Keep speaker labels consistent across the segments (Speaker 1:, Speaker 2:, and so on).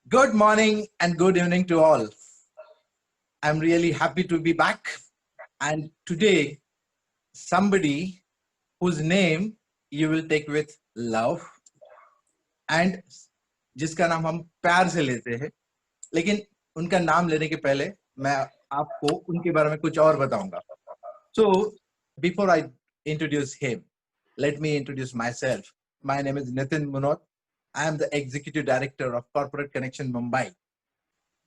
Speaker 1: Good morning and good evening to all. I'm really happy to be back. And today, somebody whose name you will take with love and जिसका नाम हम प्यार से लेते हैं, लेकिन उनका नाम लेने के पहले मैं आपको उनके बारे में कुछ और बताऊंगा. So, before I introduce him, let me introduce myself. My name is Nitin Munot. I am the Executive Director of Corporate Connection Mumbai.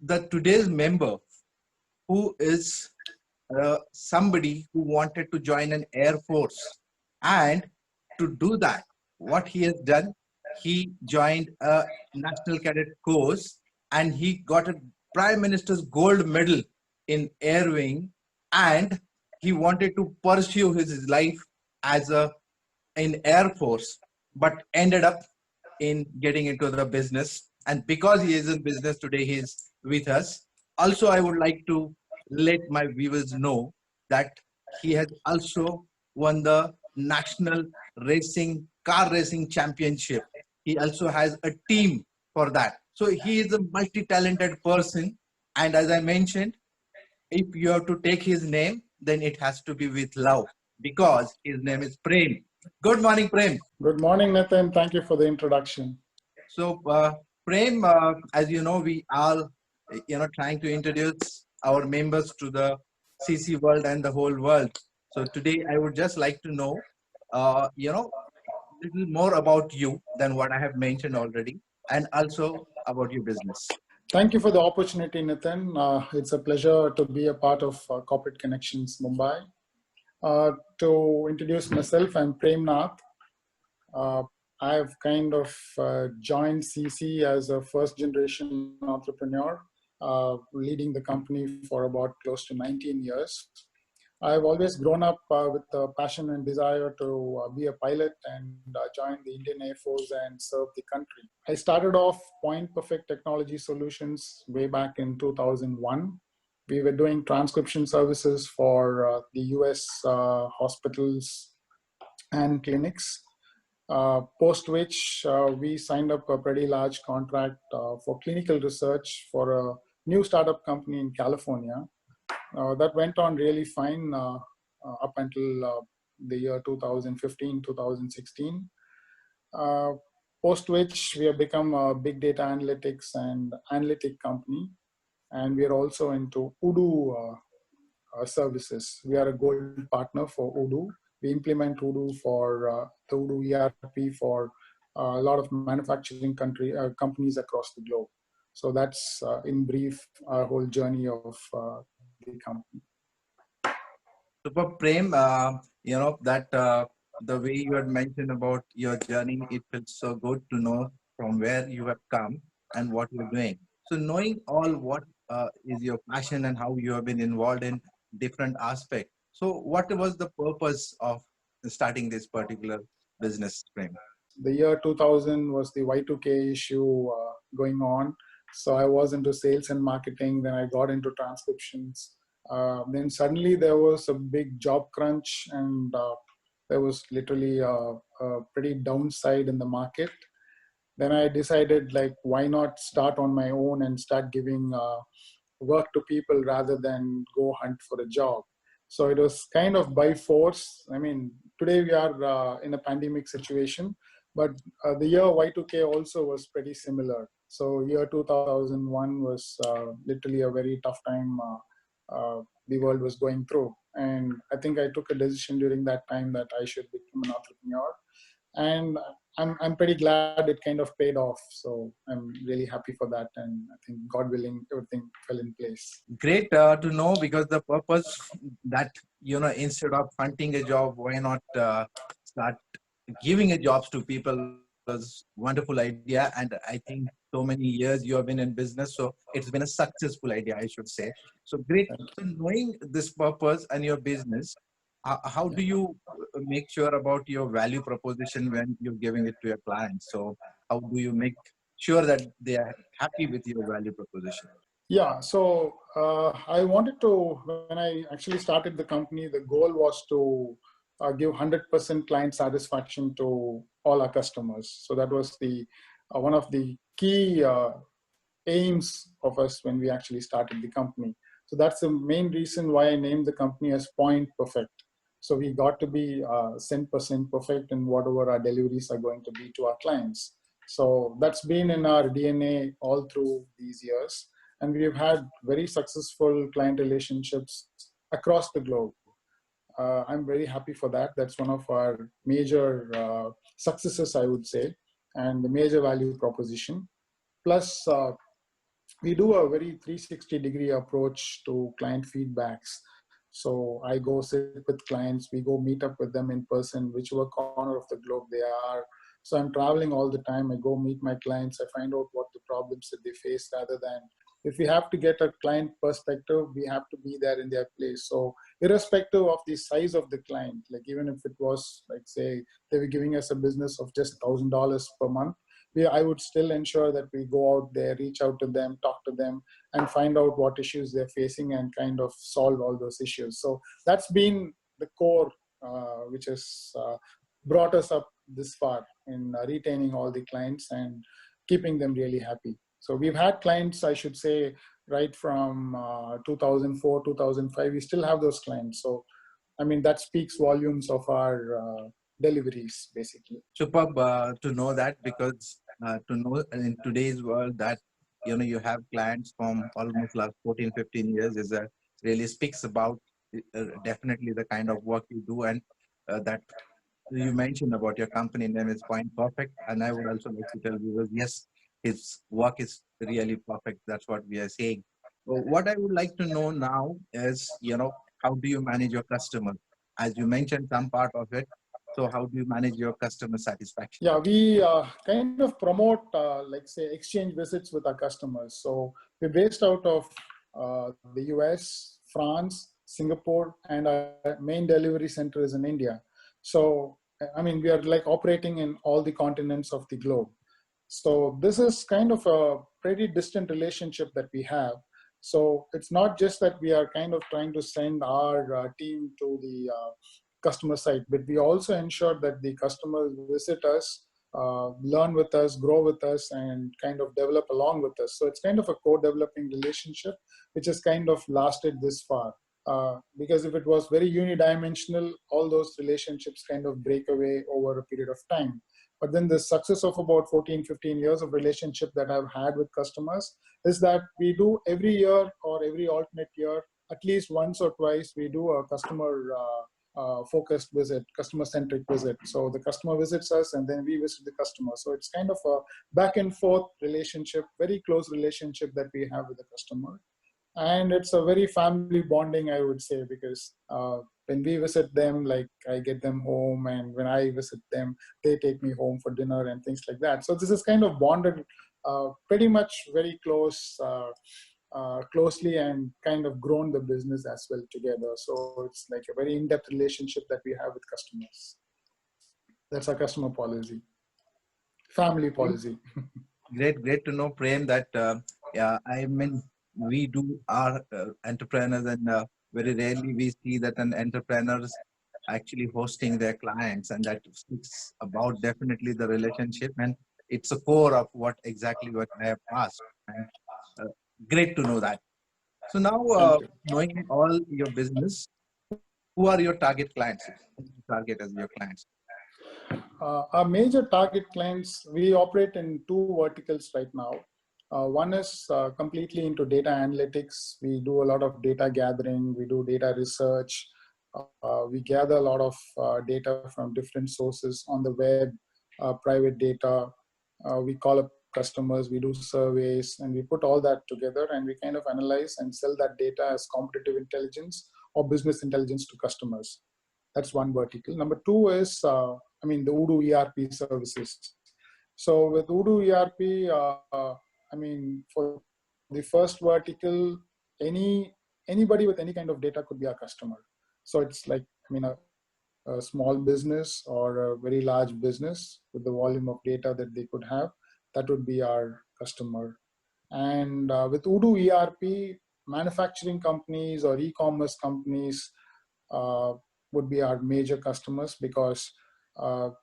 Speaker 1: The today's member who is somebody who wanted to join an Air Force. And to do that, what he has done, he joined a National Cadet course and he got a Prime Minister's Gold Medal in Air Wing. And he wanted to pursue his life as a in Air Force, but ended up in getting into the business. And because he is in business today, he is with us. Also, I would like to let my viewers know that he has also won the National Racing Car Racing Championship. He also has a team for that. So he is a multi-talented person. And as I mentioned, if you have to take his name, then it has to be with love because his name is Prem. Good morning, Prem.
Speaker 2: Good morning, Nathan. Thank you for the introduction.
Speaker 1: So, Prem, as you know, we are, trying to introduce our members to the CC world and the whole world. So today, I would just like to know, little more about you than what I have mentioned already, and also about your business.
Speaker 2: Thank you for the opportunity, Nathan. It's a pleasure to be a part of Corporate Connections Mumbai. To introduce myself, I'm Prem Nath. I've kind of joined CC as a first generation entrepreneur, leading the company for about close to 19 years. I've always grown up with a passion and desire to be a pilot and join the Indian Air Force and serve the country. I started off Point Perfect Technology Solutions way back in 2001. We were doing transcription services for the US hospitals and clinics. Post which we signed up a pretty large contract for clinical research for a new startup company in California. That went on really fine up until the year 2015, 2016. Post which we have become a big data analytics and analytic company. And we are also into Odoo services. We are a gold partner for Odoo. We implement Odoo for the Odoo ERP for a lot of manufacturing companies across the globe. So that's in brief our whole journey of the company.
Speaker 1: Super Prem, the way you had mentioned about your journey, it feels so good to know from where you have come and what you're doing. So knowing all what is your passion and how you have been involved in different aspects. So what was the purpose of starting this particular business, Prem?
Speaker 2: The year 2000 was the Y2K issue going on. So I was into sales and marketing, then I got into transcriptions. Then suddenly there was a big job crunch and there was literally a pretty downside in the market. Then I decided, like, why not start on my own and start giving work to people rather than go hunt for a job. So it was kind of by force. I mean, today we are in a pandemic situation, but the year Y2K also was pretty similar. So year 2001 was literally a very tough time the world was going through. And I think I took a decision during that time that I should become an entrepreneur. And I'm pretty glad it kind of paid off. So I'm really happy for that. And I think God willing, everything fell in place.
Speaker 1: Great to know, because the purpose that, instead of hunting a job, why not start giving a jobs to people was wonderful idea. And I think so many years you have been in business, so it's been a successful idea, I should say. So great. So knowing this purpose and your business, how do you make sure about your value proposition when you're giving it to your clients? So how do you make sure that they are happy with your value proposition?
Speaker 2: Yeah, so I wanted to, when I actually started the company, the goal was to give 100% client satisfaction to all our customers. So that was the one of the key aims of us when we actually started the company. So that's the main reason why I named the company as Point Perfect. So we got to be cent% perfect in whatever our deliveries are going to be to our clients. So that's been in our DNA all through these years. And we've had very successful client relationships across the globe. I'm very happy for that. That's one of our major successes, I would say, and the major value proposition. Plus, we do a very 360-degree approach to client feedbacks. So I go sit with clients, we go meet up with them in person, whichever corner of the globe they are. So I'm traveling all the time. I go meet my clients. I find out what the problems that they face, rather than if we have to get a client perspective, we have to be there in their place. So irrespective of the size of the client, like even if it was like, say, they were giving us a business of just $1,000 per month, I would still ensure that we go out there, reach out to them, talk to them, and find out what issues they're facing and kind of solve all those issues. So that's been the core, which has brought us up this far in retaining all the clients and keeping them really happy. So we've had clients, I should say, right from 2004, 2005, we still have those clients. So, I mean, that speaks volumes of our deliveries, basically.
Speaker 1: Superb to know that, because to know in today's world that you have clients from almost last 14, 15 years is really speaks about definitely the kind of work you do, and that you mentioned about your company name is Point Perfect, and I would also like to tell viewers, yes, his work is really perfect. That's what we are saying. So what I would like to know now is, how do you manage your customers? As you mentioned some part of it, so how do you manage your customer satisfaction?
Speaker 2: Yeah, we kind of promote, like say, exchange visits with our customers. So we're based out of the US, France, Singapore, and our main delivery center is in India. So, I mean, we are like operating in all the continents of the globe. So this is kind of a pretty distant relationship that we have. So it's not just that we are kind of trying to send our team to the customer site, but we also ensure that the customers visit us, learn with us, grow with us, and kind of develop along with us. So it's kind of a co-developing relationship, which has kind of lasted this far. Because if it was very unidimensional, all those relationships kind of break away over a period of time. But then the success of about 14, 15 years of relationship that I've had with customers is that we do every year or every alternate year, at least once or twice, we do a customer focused visit, customer centric visit. So the customer visits us and then we visit the customer. So it's kind of a back and forth relationship, very close relationship that we have with the customer. And it's a very family bonding, I would say, because when we visit them, like I get them home, and when I visit them, they take me home for dinner and things like that. So this is kind of bonded pretty much very closely, and kind of grown the business as well together. So it's like a very in-depth relationship that we have with customers. That's our customer policy, family policy.
Speaker 1: Great to know, Prem, that yeah, I mean, we do are entrepreneurs, and very rarely we see that an entrepreneurs actually hosting their clients, and that speaks about definitely the relationship, and it's a core of what exactly what I have asked. And uh, great to know that. So now, knowing all your business, who are your target clients? Who do you target as your clients?
Speaker 2: Our major target clients, we operate in two verticals right now. One is completely into data analytics. We do a lot of data gathering, we do data research. We gather a lot of data from different sources on the web, private data. We call up customers, we do surveys, and we put all that together and we kind of analyze and sell that data as competitive intelligence or business intelligence to customers. That's one vertical. Number two is, the Odoo ERP services. So with Odoo ERP, for the first vertical, anybody with any kind of data could be our customer. So it's like, a small business or a very large business with the volume of data that they could have, that would be our customer. And with Odoo ERP, manufacturing companies or e-commerce companies would be our major customers, because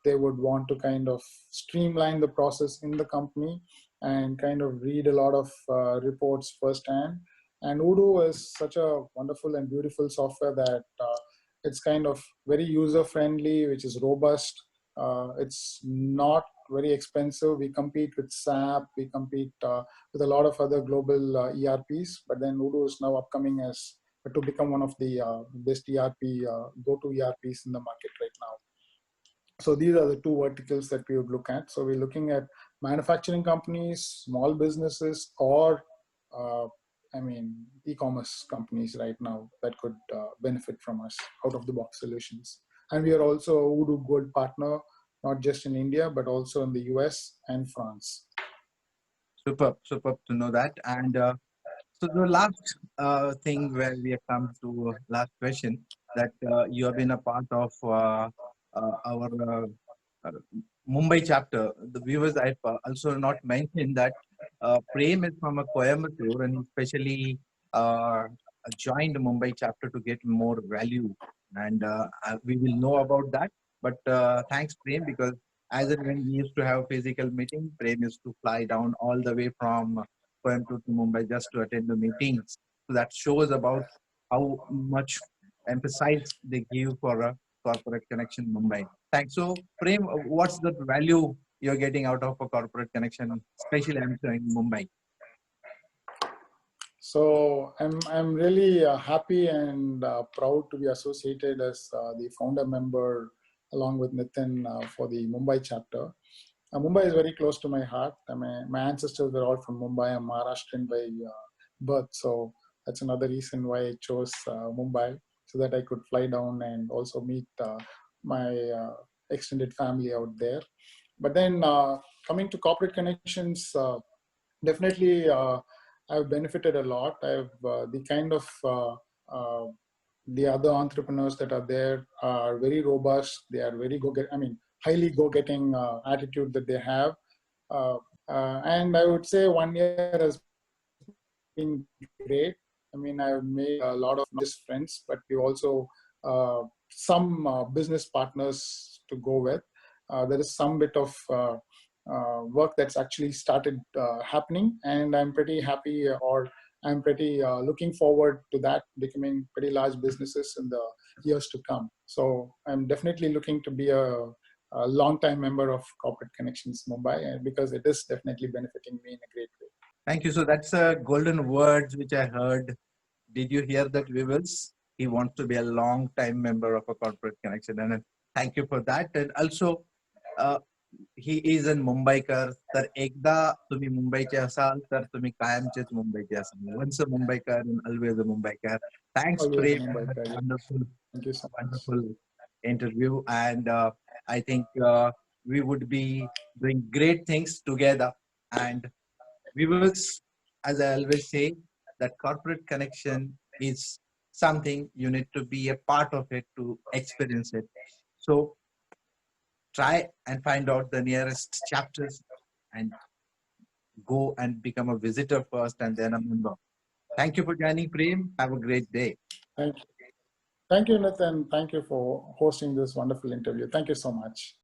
Speaker 2: they would want to kind of streamline the process in the company and kind of read a lot of reports firsthand. And Odoo is such a wonderful and beautiful software that it's kind of very user friendly, which is robust. It's not very expensive. We compete with SAP, we compete with a lot of other global ERPs, but then Odoo is now upcoming as to become one of the best ERP, go-to ERPs in the market right now. So these are the two verticals that we would look at. So we're looking at manufacturing companies, small businesses, or e-commerce companies right now that could benefit from us out-of-the-box solutions. And we are also a Odoo Gold partner, not just in India, but also in the US and France.
Speaker 1: Superb to know that. And so the last thing where we have come to last question, that you have been a part of our uh, Mumbai chapter. The viewers, I've also not mentioned that Prem is from a Coimbatore, and he specially joined the Mumbai chapter to get more value, and we will know about that. But thanks, Prem, because as and when we used to have physical meeting, Prem used to fly down all the way from Coimbatore to Mumbai just to attend the meetings. So that shows about how much emphasis they give for a corporate connection Mumbai. Thanks. So, Prem, what's the value you're getting out of a corporate connection, especially I'm saying Mumbai?
Speaker 2: So I'm really happy and proud to be associated as the founder member along with Nitin for the Mumbai chapter. Mumbai is very close to my heart. My ancestors were all from Mumbai. I'm Maharashtrian by birth, so that's another reason why I chose Mumbai, so that I could fly down and also meet my extended family out there. But then coming to corporate connections, definitely I've benefited a lot. I've the kind of the other entrepreneurs that are there are very robust. They are very highly go-getting attitude that they have. And I would say 1 year has been great. I mean, I've made a lot of not just friends, but we also some business partners to go with. There is some bit of work that's actually started happening, and I'm pretty happy, or I'm pretty looking forward to that becoming pretty large businesses in the years to come. So I'm definitely looking to be a long-time member of Corporate Connections Mumbai, because it is definitely benefiting me in a great way.
Speaker 1: Thank you. So that's a golden words which I heard. Did you hear that, viewers? He wants to be a long-time member of a corporate connection, and thank you for that. And also, he is in Mumbaikar. तर एकदा तुम्ही मुंबईचे असाल तर तुम्ही कायमचेच मुंबईचे असाल. Once a Mumbaikar and always a Mumbaikar. Thanks,
Speaker 2: Always
Speaker 1: Prem.
Speaker 2: a Mumbaikar, yes.
Speaker 1: Wonderful,
Speaker 2: Thank you so much.
Speaker 1: wonderful interview, and I think we would be doing great things together. And viewers, as I always say, that corporate connection is something you need to be a part of it to experience it. So try and find out the nearest chapters and go and become a visitor first and then a member. Thank you for joining, Prem. Have a great day.
Speaker 2: Thank you. Thank you, Nathan. Thank you for hosting this wonderful interview. Thank you so much.